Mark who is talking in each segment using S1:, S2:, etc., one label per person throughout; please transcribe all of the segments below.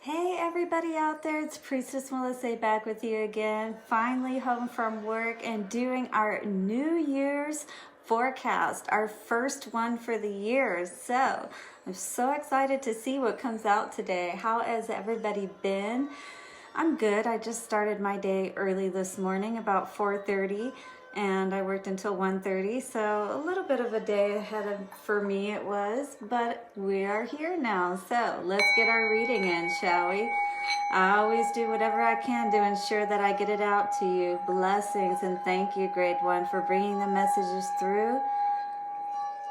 S1: Hey everybody out there, it's Priestess Melissa back with you again, finally home from work and doing our New Year's forecast, our first one for the year. So I'm so excited to see what comes out today. How has everybody been? I'm good. I just started my day early this morning, about 4:30, and I worked until 1:30, so a little bit of a day for me it was, but we are here now. So let's get our reading in, shall we? I always do whatever I can to ensure that I get it out to you. Blessings and thank you, Great One, for bringing the messages through.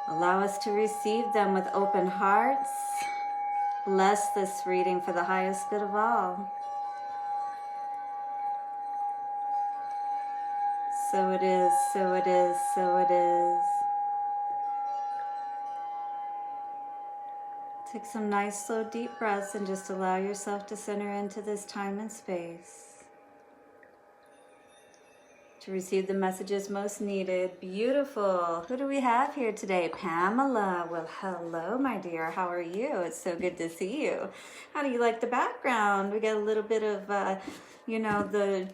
S1: Allow us to receive them with open hearts. Bless this reading for the highest good of all. So it is, so it is, so it is. Take some nice, slow, deep breaths and just allow yourself to center into this time and space to receive the messages most needed. Beautiful. Who do we have here today? Pamela. Well, hello, my dear. How are you? It's so good to see you. How do you like the background? We got a little bit of, the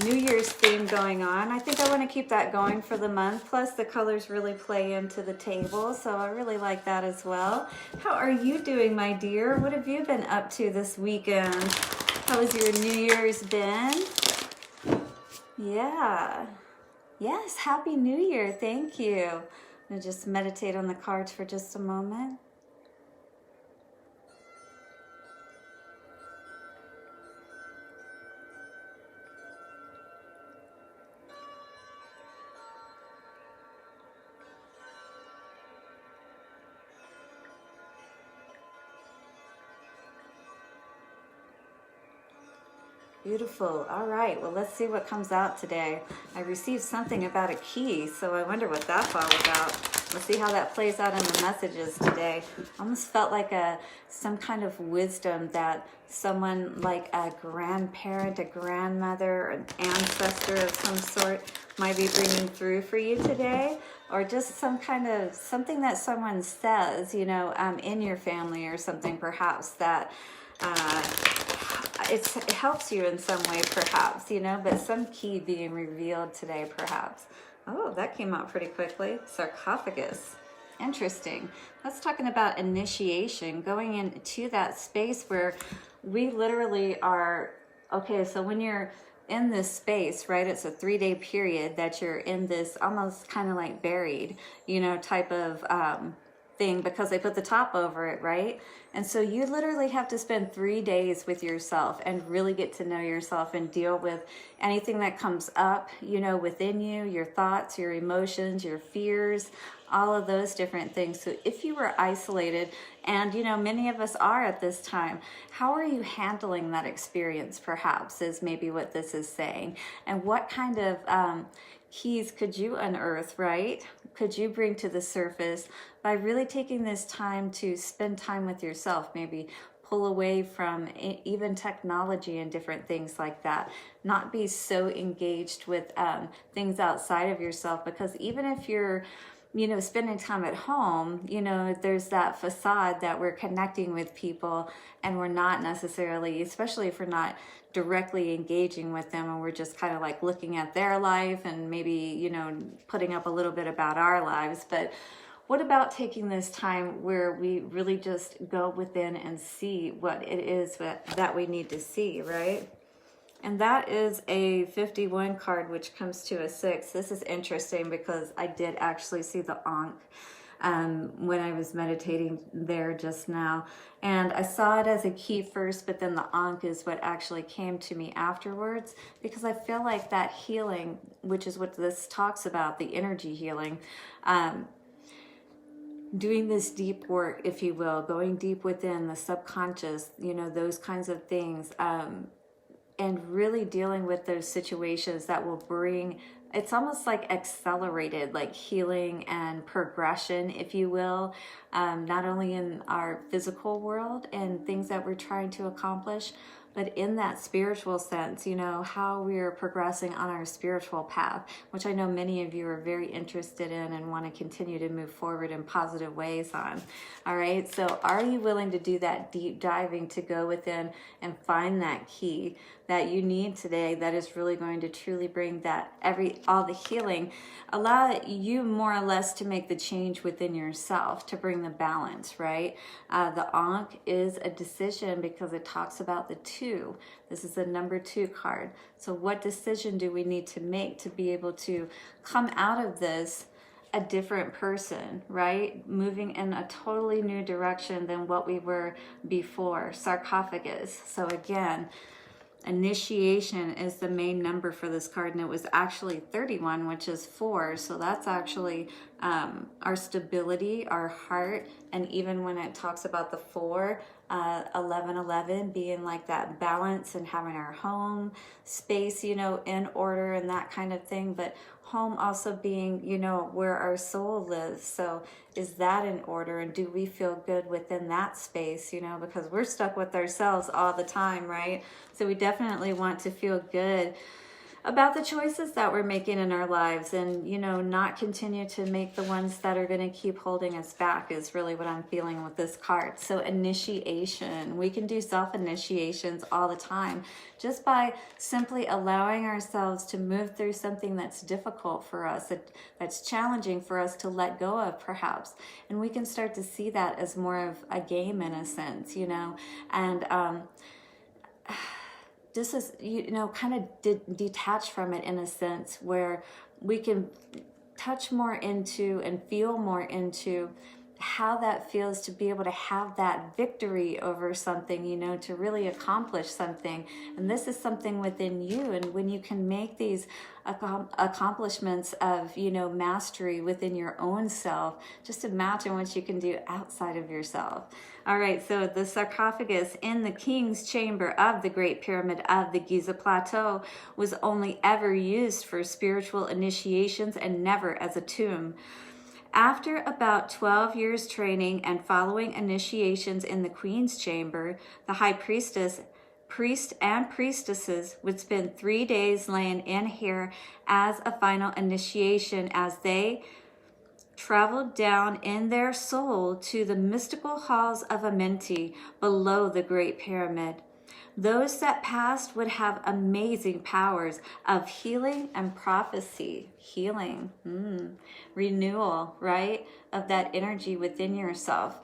S1: New Year's theme going on. I think I want to keep that going for the month. Plus the colors really play into the table, so I really like that as well. How are you doing, my dear? What have you been up to this weekend? How has your New Year's been? Yeah. Yes, Happy New Year. Thank you. I'm going to just meditate on the cards for just a moment. Beautiful. All right. Well, let's see what comes out today. I received something about a key, so I wonder what that's all about. Let's see how that plays out in the messages today. Almost felt like some kind of wisdom that someone like a grandparent, a grandmother, an ancestor of some sort might be bringing through for you today, or just something that someone says, in your family or something perhaps that it helps you in some way perhaps, but some key being revealed today perhaps. Oh, that came out pretty quickly. Sarcophagus. Interesting. That's talking about initiation, going into that space where we literally are, okay, so when you're in this space, right, it's a 3-day period that you're in this almost kind of like buried, type of thing, because they put the top over it, right? And so you literally have to spend 3 days with yourself and really get to know yourself and deal with anything that comes up, within you, your thoughts, your emotions, your fears, all of those different things. So if you were isolated, and many of us are at this time, how are you handling that experience perhaps is maybe what this is saying. And what kind of keys could you unearth, right? Could you bring to the surface by really taking this time to spend time with yourself, maybe pull away from even technology and different things like that, not be so engaged with things outside of yourself, because even if you're spending time at home, there's that facade that we're connecting with people and we're not necessarily, especially if we're not directly engaging with them and we're just kind of like looking at their life and maybe, putting up a little bit about our lives. But what about taking this time where we really just go within and see what it is that we need to see, right? And that is a 51 card, which comes to a 6. This is interesting because I did actually see the Ankh when I was meditating there just now. And I saw it as a key first, but then the Ankh is what actually came to me afterwards, because I feel like that healing, which is what this talks about, the energy healing, doing this deep work, if you will, going deep within the subconscious, those kinds of things, and really dealing with those situations that will bring, it's almost like accelerated, like healing and progression, if you will, not only in our physical world and things that we're trying to accomplish, but in that spiritual sense, you know, how we are progressing on our spiritual path, which I know many of you are very interested in and want to continue to move forward in positive ways on. All right, so are you willing to do that deep diving to go within and find that key that you need today that is really going to truly bring that all the healing, allow you more or less to make the change within yourself to bring the balance, right? The Ankh is a decision because it talks about the 2. This is the number 2 card. So what decision do we need to make to be able to come out of this a different person, right? Moving in a totally new direction than what we were before. Sarcophagus. So again, initiation is the main number for this card, and it was actually 31, which is 4. So that's actually our stability, our heart, and even when it talks about the 4, 11 being like that balance and having our home space, you know, in order and that kind of thing. But home also being, you know, where our soul lives. So is that in order, and do we feel good within that space, you know, because we're stuck with ourselves all the time, right? So we definitely want to feel good about the choices that we're making in our lives, and, you know, not continue to make the ones that are going to keep holding us back is really what I'm feeling with this card. So initiation, we can do self-initiations all the time just by simply allowing ourselves to move through something that's difficult for us, that's challenging for us to let go of perhaps. And we can start to see that as more of a game in a sense, you know, and this is, you know, kind of detach from it in a sense where we can touch more into and feel more into how that feels to be able to have that victory over something, you know, to really accomplish something. And this is something within you. And when you can make these accomplishments of, you know, mastery within your own self, just imagine what you can do outside of yourself. All right, so the sarcophagus in the king's chamber of the Great Pyramid of the Giza Plateau was only ever used for spiritual initiations and never as a tomb. After about 12 years training and following initiations in the Queen's Chamber, the High Priest and priestesses would spend 3 days laying in here as a final initiation as they traveled down in their soul to the mystical halls of Amenti below the Great Pyramid. Those that passed would have amazing powers of healing and prophecy. Healing, renewal, right? Of that energy within yourself.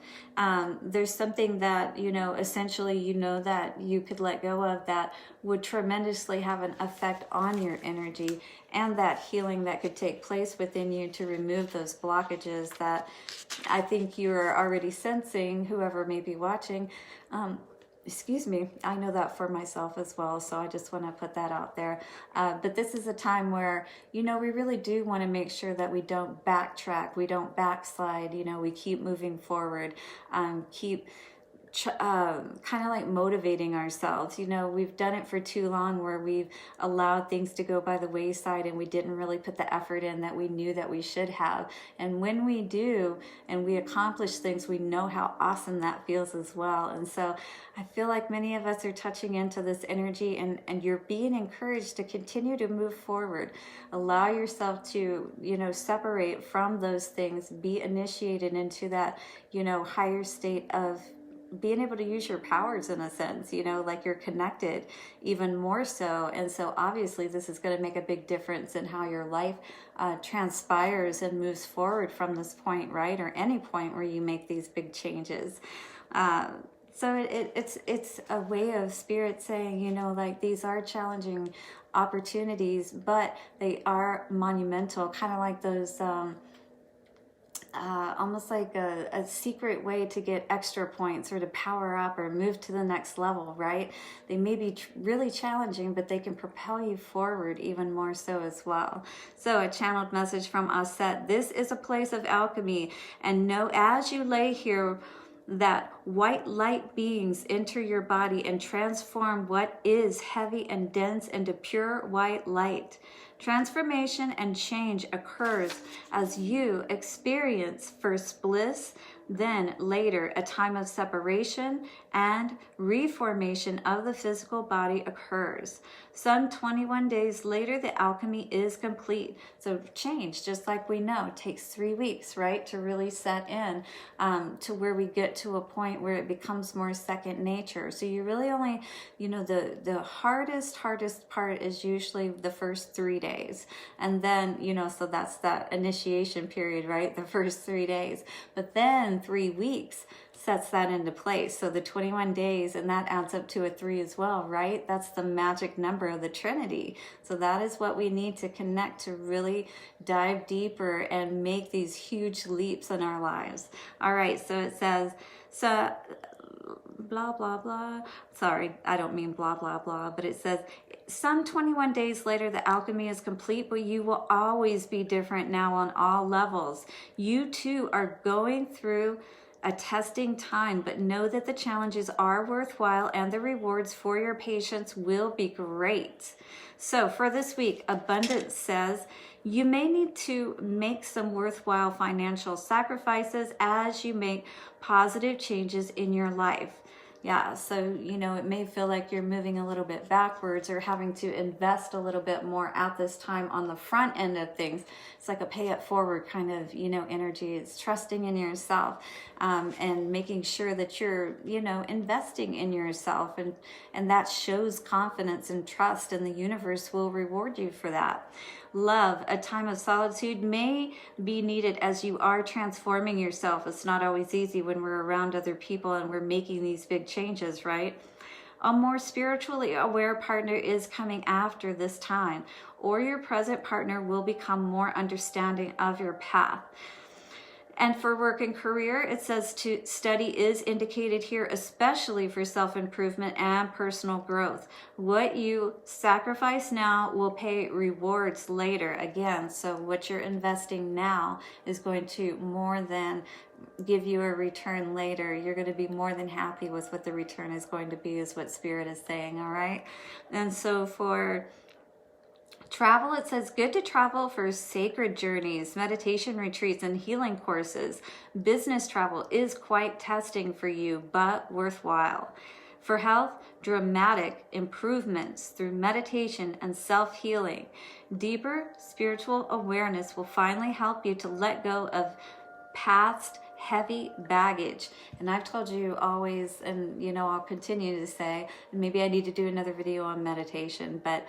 S1: There's something that, you know, essentially, you know, that you could let go of that would tremendously have an effect on your energy, and that healing that could take place within you to remove those blockages that I think you're already sensing, whoever may be watching. Excuse me, I know that for myself as well, so I just want to put that out there. But this is a time where, you know, we really do want to make sure that we don't backtrack, we don't backslide, you know, we keep moving forward, keep kind of like motivating ourselves. You know, we've done it for too long where we've allowed things to go by the wayside and we didn't really put the effort in that we knew that we should have. And when we do and we accomplish things, we know how awesome that feels as well. And so I feel like many of us are touching into this energy, and you're being encouraged to continue to move forward. Allow yourself to, you know, separate from those things, be initiated into that, you know, higher state of being able to use your powers in a sense, you know, like you're connected even more so. And so obviously this is going to make a big difference in how your life transpires and moves forward from this point, right? Or any point where you make these big changes. So it's a way of spirit saying, you know, like these are challenging opportunities, but they are monumental, kind of like those almost like a secret way to get extra points or to power up or move to the next level, right? They may be really challenging, but they can propel you forward even more so as well. So a channeled message from Aset: this is a place of alchemy, and know as you lay here that white light beings enter your body and transform what is heavy and dense into pure white light. Transformation and change occurs as you experience first bliss, then later a time of separation and reformation of the physical body occurs. Some 21 days later, the alchemy is complete. So change, just like we know, takes 3 weeks, right, to really set in to where we get to a point where it becomes more second nature. So you really only, you know, the hardest part is usually the first 3 days. And then, you know, so that's that initiation period, right? The first 3 days. But then 3 weeks sets that into place. So the 21 days, and that adds up to a 3 as well, right? That's the magic number of the Trinity. So that is what we need to connect to really dive deeper and make these huge leaps in our lives. All right, so it says, so blah, blah, blah. Sorry, I don't mean blah, blah, blah, but it says, some 21 days later, the alchemy is complete, but you will always be different now on all levels. You too are going through a testing time, but know that the challenges are worthwhile and the rewards for your patience will be great. So for this week, Abundance says, you may need to make some worthwhile financial sacrifices as you make positive changes in your life. Yeah, so, you know, it may feel like you're moving a little bit backwards or having to invest a little bit more at this time on the front end of things. It's like a pay it forward kind of, you know, energy. It's trusting in yourself and making sure that you're, you know, investing in yourself. And that shows confidence and trust, and the universe will reward you for that. Love, a time of solitude may be needed as you are transforming yourself. It's not always easy when we're around other people and we're making these big changes, right? A more spiritually aware partner is coming after this time, or your present partner will become more understanding of your path. And for work and career, it says to study is indicated here, especially for self-improvement and personal growth. What you sacrifice now will pay rewards later. Again, so what you're investing now is going to more than give you a return later. You're going to be more than happy with what the return is going to be, is what Spirit is saying, all right? And so for travel, it says good to travel for sacred journeys, meditation retreats, and healing courses. Business travel is quite testing for you, but worthwhile. For health, dramatic improvements through meditation and self-healing. Deeper spiritual awareness will finally help you to let go of past heavy baggage. And I've told you always, and you know, I'll continue to say, and maybe I need to do another video on meditation, but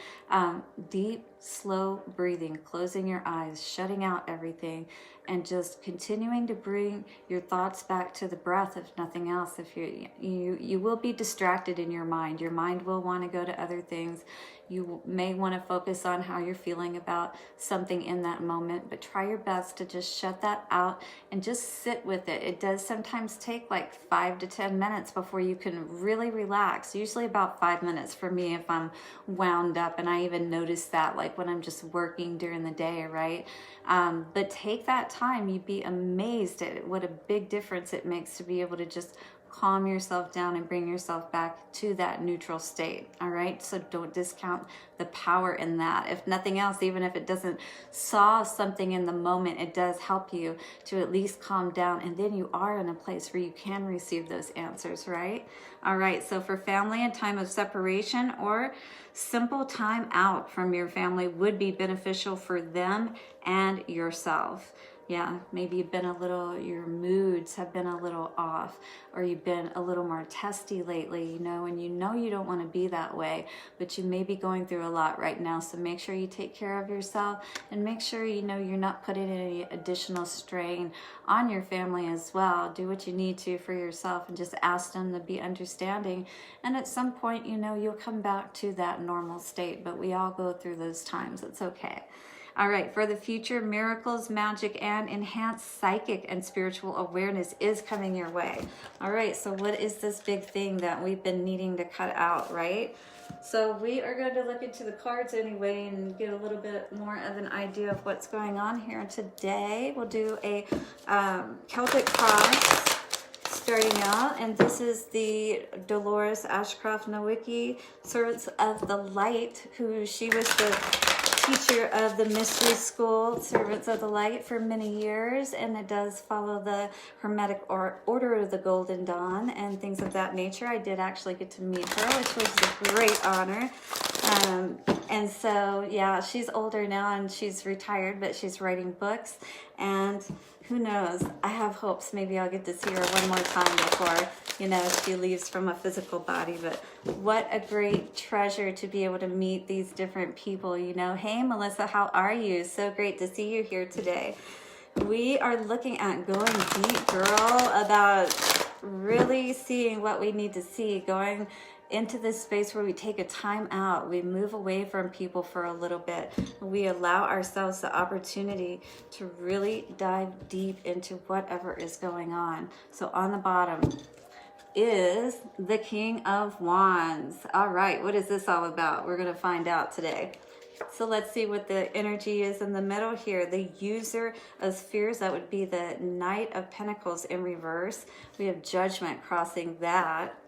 S1: deep, slow breathing, closing your eyes, shutting out everything, and just continuing to bring your thoughts back to the breath, if nothing else. If you will be distracted in your mind. Your mind will want to go to other things. You may want to focus on how you're feeling about something in that moment, but try your best to just shut that out and just sit with it. It does sometimes take like 5 to 10 minutes before you can really relax. Usually about 5 minutes for me if I'm wound up, and I even notice that like when I'm just working during the day, right? But take that time. You'd be amazed at what a big difference it makes to be able to just calm yourself down and bring yourself back to that neutral state. All right, so don't discount the power in that. If nothing else, even if it doesn't solve something in the moment, it does help you to at least calm down, and then you are in a place where you can receive those answers, right? All right, so for family and time of separation or simple time out from your family would be beneficial for them and yourself. Yeah, maybe you've been your moods have been a little off, or you've been a little more testy lately, you know, and you know you don't want to be that way, but you may be going through a lot right now. So make sure you take care of yourself, and make sure you know you're not putting any additional strain on your family as well. Do what you need to for yourself and just ask them to be understanding. And at some point, you know, you'll come back to that normal state, but we all go through those times. It's okay. All right, for the future, miracles, magic, and enhanced psychic and spiritual awareness is coming your way. All right, so what is this big thing that we've been needing to cut out, right? So we are going to look into the cards anyway and get a little bit more of an idea of what's going on here today. We'll do a Celtic cross starting out, and this is the Dolores Ashcroft Nowicki, Servants of the Light, who she was the teacher of the mystery school, Servants of the Light, for many years, and it does follow the Hermetic Order of the Golden Dawn and things of that nature. I did actually get to meet her, which was a great honor. And so, yeah, she's older now and she's retired, but she's writing books, and who knows, I have hopes maybe I'll get to see her one more time before, you know, she leaves from a physical body. But what a great treasure to be able to meet these different people, you know. Hey, Melissa, how are you? So great to see you here today. We are looking at going deep, girl, about really seeing what we need to see, going into this space where we take a time out, we move away from people for a little bit, we allow ourselves the opportunity to really dive deep into whatever is going on. So on the bottom is the King of Wands. All right, what is this all about? We're going to find out today. So let's see what the energy is in the middle here. The User of Spheres, that would be the Knight of Pentacles in reverse. We have Judgment crossing that.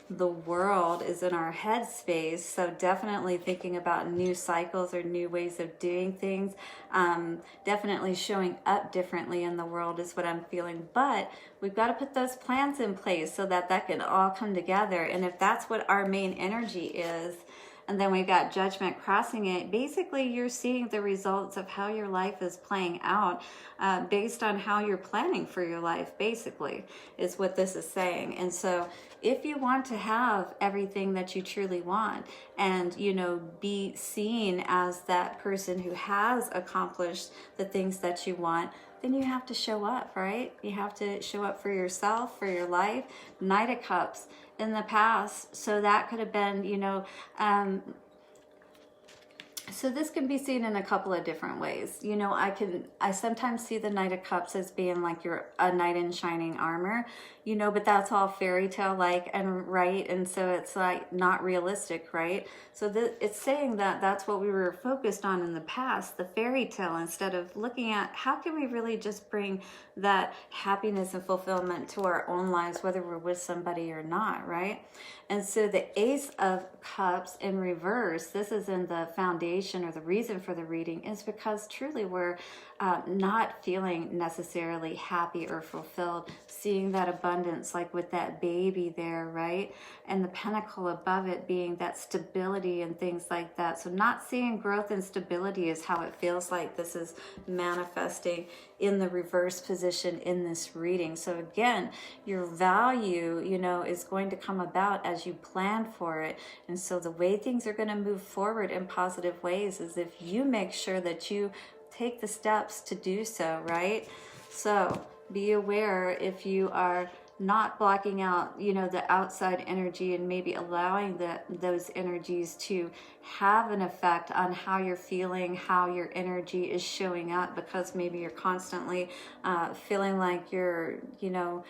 S1: The World is in our head space, so definitely thinking about new cycles or new ways of doing things. Definitely showing up differently in the world is what I'm feeling, but we've got to put those plans in place so that that can all come together. And if that's what our main energy is, and then we've got Judgment crossing it, basically you're seeing the results of how your life is playing out based on how you're planning for your life, basically, is what this is saying. And so if you want to have everything that you truly want and, you know, be seen as that person who has accomplished the things that you want, then you have to show up, right? You have to show up for yourself, for your life. Knight of Cups in the past, so that could have been, you know, so this can be seen in a couple of different ways. You know, I sometimes see the Knight of Cups as being like you're a knight in shining armor, you know, but that's all fairy tale like and right, and so it's like not realistic, right? So it's saying that that's what we were focused on in the past, the fairy tale, instead of looking at how can we really just bring that happiness and fulfillment to our own lives, whether we're with somebody or not, right? And so the Ace of Cups in reverse, this is in the foundation, or the reason for the reading is because truly we're not feeling necessarily happy or fulfilled, seeing that abundance like with that baby there, right? And the pentacle above it being that stability and things like that. So not seeing growth and stability is how it feels like this is manifesting in the reverse position in this reading. So again, your value, you know, is going to come about as you plan for it. And so the way things are going to move forward in positive ways is if you make sure that you take the steps to do so, right? So be aware if you are not blocking out, you know, the outside energy and maybe allowing those energies to have an effect on how you're feeling, how your energy is showing up, because maybe you're constantly feeling like you're, you know,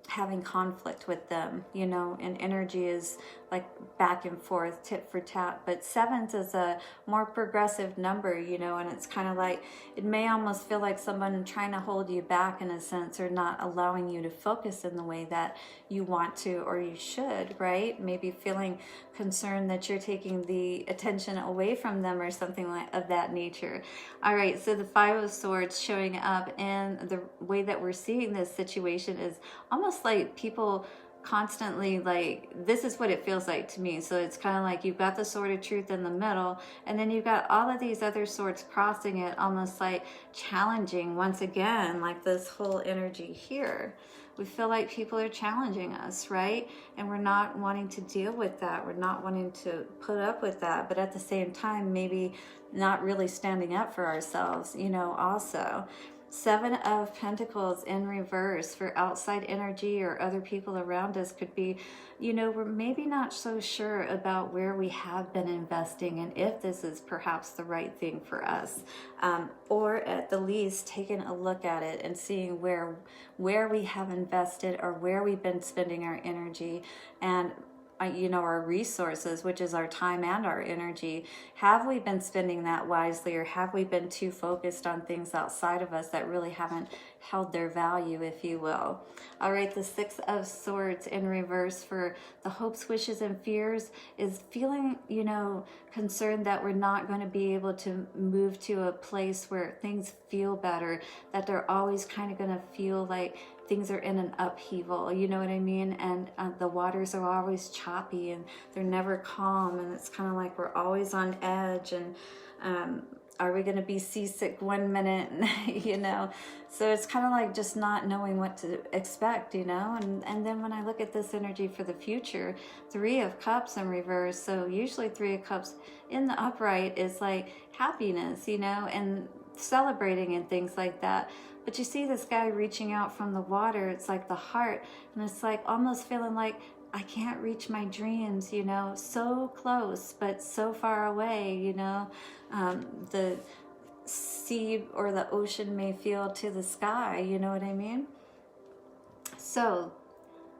S1: having conflict with them, you know, and energy is like back and forth, tit for tat. But sevens is a more progressive number, you know, and it's kind of like, it may almost feel like someone trying to hold you back in a sense, or not allowing you to focus in the way that you want to or you should, right? Maybe feeling concerned that you're taking the attention away from them or something like of that nature. All right, so the Five of Swords showing up, and the way that we're seeing this situation is almost like people constantly, like, this is what it feels like to me. So it's kind of like you've got the Sword of Truth in the middle, and then you've got all of these other swords crossing it, almost like challenging once again, like this whole energy here. We feel like people are challenging us, right? And we're not wanting to deal with that. We're not wanting to put up with that. But at the same time, maybe not really standing up for ourselves, you know, also. Seven of Pentacles in reverse for outside energy or other people around us could be, you know, we're maybe not so sure about where we have been investing and if this is perhaps the right thing for us, or at the least taking a look at it and seeing where we have invested or where we've been spending our energy. And you know, our resources, which is our time and our energy. Have we been spending that wisely, or have we been too focused on things outside of us that really haven't held their value, if you will? All right, the Six of Swords in reverse for the hopes, wishes, and fears is feeling, you know, concerned that we're not going to be able to move to a place where things feel better, that they're always kind of going to feel like things are in an upheaval, you know what I mean? And the waters are always choppy and they're never calm, and it's kind of like we're always on edge. And are we going to be seasick one minute, you know? So it's kind of like just not knowing what to expect, you know? And then when I look at this energy for the future, Three of Cups in reverse. So usually Three of Cups in the upright is like happiness, you know, and celebrating and things like that. But you see this guy reaching out from the water, it's like the heart, and it's like almost feeling like I can't reach my dreams, you know, so close, but so far away, you know. The sea or the ocean may feel to the sky, you know what I mean? So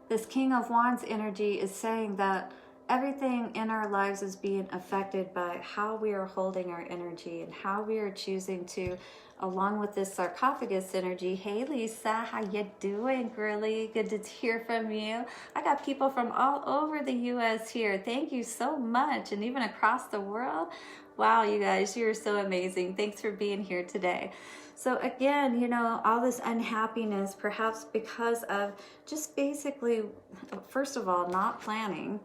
S1: this King of Wands energy is saying that everything in our lives is being affected by how we are holding our energy and how we are choosing to, along with this sarcophagus energy. Hey Lisa, how you doing, girly? Good to hear from you. I got people from all over the US here. Thank you so much, and even across the world. Wow, you guys, you're so amazing. Thanks for being here today. So again, you know, all this unhappiness, perhaps because of just basically, first of all, not planning,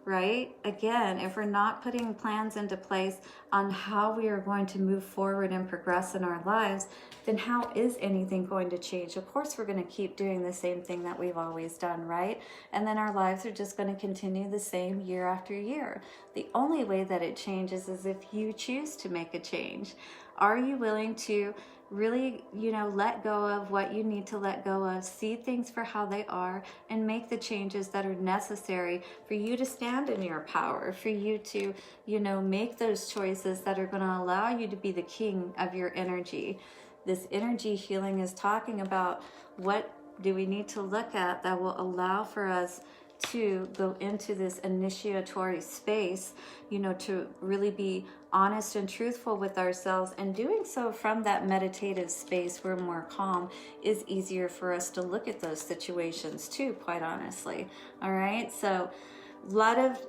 S1: right? Again, if we're not putting plans into place on how we are going to move forward and progress in our lives, then how is anything going to change? Of course, we're going to keep doing the same thing that we've always done, right? And then our lives are just going to continue the same year after year. The only way that it changes is if you choose to make a change. Are you willing to really, you know, let go of what you need to let go of, see things for how they are, and make the changes that are necessary for you to stand in your power, for you to, you know, make those choices that are going to allow you to be the king of your energy. This energy healing is talking about what do we need to look at that will allow for us to go into this initiatory space, you know, to really be honest and truthful with ourselves, and doing so from that meditative space where more calm is easier for us to look at those situations too, quite honestly. All right, so a lot of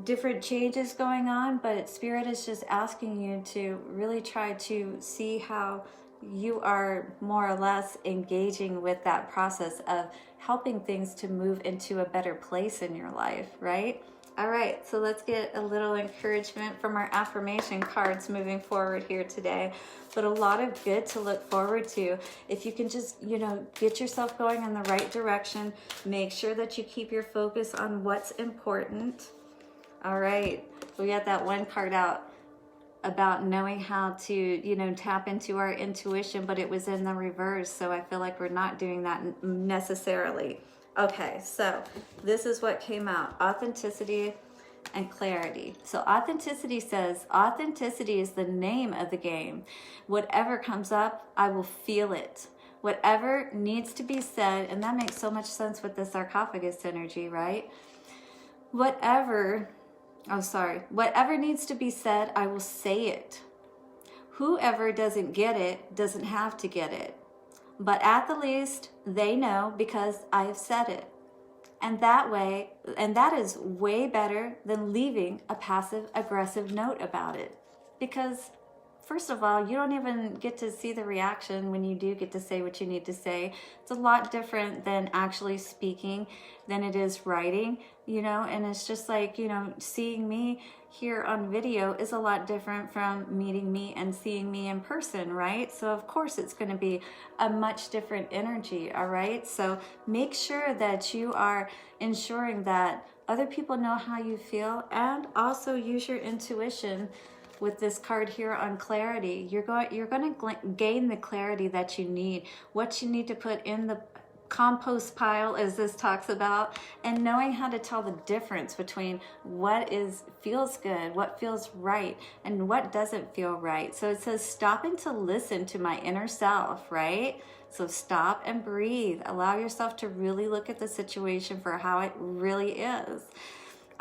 S1: different changes going on, but Spirit is just asking you to really try to see how you are more or less engaging with that process of helping things to move into a better place in your life, right? All right, so let's get a little encouragement from our affirmation cards moving forward here today. But a lot of good to look forward to. If you can just, you know, get yourself going in the right direction, make sure that you keep your focus on what's important. All right, we got that one card out about knowing how to, you know, tap into our intuition, but it was in the reverse. So I feel like we're not doing that necessarily. Okay, so this is what came out: authenticity and clarity. So authenticity says, authenticity is the name of the game. Whatever comes up, I will feel it. Whatever needs to be said, and that makes so much sense with the sarcophagus energy, right? Whatever needs to be said, I will say it. Whoever doesn't get it doesn't have to get it. But at the least, they know because I have said it. And that is way better than leaving a passive aggressive note about it. Because first of all, you don't even get to see the reaction when you do get to say what you need to say. It's a lot different than actually speaking than it is writing, you know, and it's just like, you know, seeing me here on video is a lot different from meeting me and seeing me in person, right? So of course it's going to be a much different energy, all right? So make sure that you are ensuring that other people know how you feel, and also use your intuition. With this card here on clarity, you're going to gain the clarity that you need, what you need to put in the compost pile, as this talks about, and knowing how to tell the difference between what feels good, what feels right, and what doesn't feel right. So it says stopping to listen to my inner self, right? So stop and breathe. Allow yourself to really look at the situation for how it really is.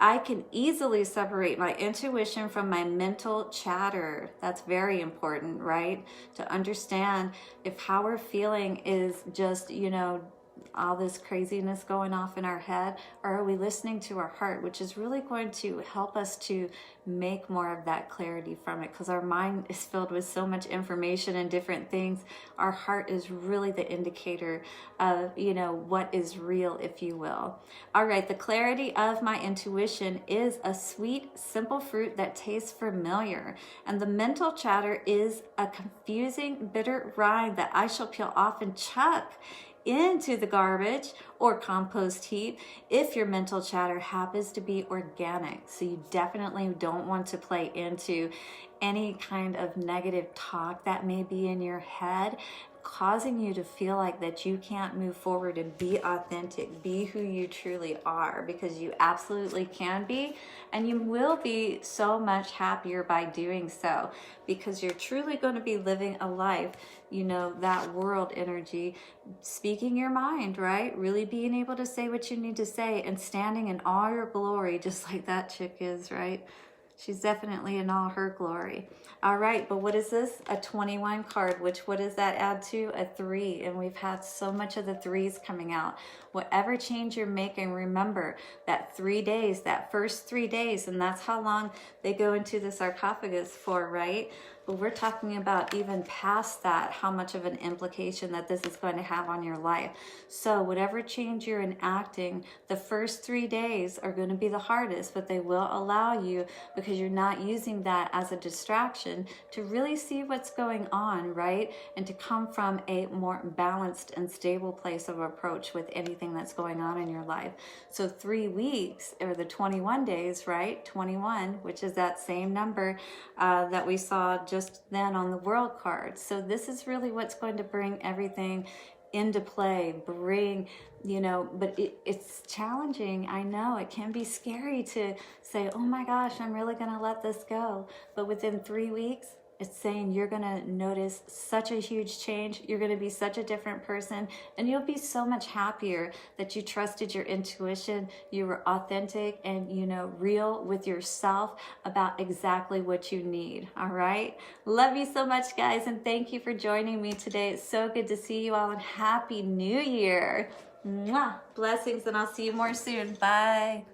S1: I can easily separate my intuition from my mental chatter. That's very important, right? To understand if how we're feeling is just, all this craziness going off in our head, or are we listening to our heart, which is really going to help us to make more of that clarity from it, because our mind is filled with so much information and different things. Our heart is really the indicator of, what is real, if you will. All right, the clarity of my intuition is a sweet, simple fruit that tastes familiar, and the mental chatter is a confusing, bitter rind that I shall peel off and chuck into the garbage or compost heap if your mental chatter happens to be organic. So you definitely don't want to play into any kind of negative talk that may be in your head, causing you to feel like that you can't move forward and be authentic, be who you truly are, because you absolutely can be, and you will be so much happier by doing so, because you're truly going to be living a life, that world energy, speaking your mind, right? Really being able to say what you need to say and standing in all your glory, just like that chick is, right? She's definitely in all her glory. All right, but what is this? A 21 card, which what does that add to? A 3, and we've had so much of the 3s coming out. Whatever change you're making, remember that 3 days, that first 3 days, and that's how long they go into the sarcophagus for, right? But we're talking about even past that, how much of an implication that this is going to have on your life. So whatever change you're enacting, the first 3 days are going to be the hardest, but they will allow you, because you're not using that as a distraction, to really see what's going on, right? And to come from a more balanced and stable place of approach with anything that's going on in your life. So 3 weeks, or the 21 days, right? 21, which is that same number that we saw just then on the world card. So this is really what's going to bring everything into play, but it's challenging. I know it can be scary to say, oh my gosh, I'm really going to let this go. But within 3 weeks, it's saying you're going to notice such a huge change. You're going to be such a different person, and you'll be so much happier that you trusted your intuition. You were authentic and, real with yourself about exactly what you need. All right. Love you so much, guys. And thank you for joining me today. It's so good to see you all, and Happy New Year. Mwah. Blessings, and I'll see you more soon. Bye.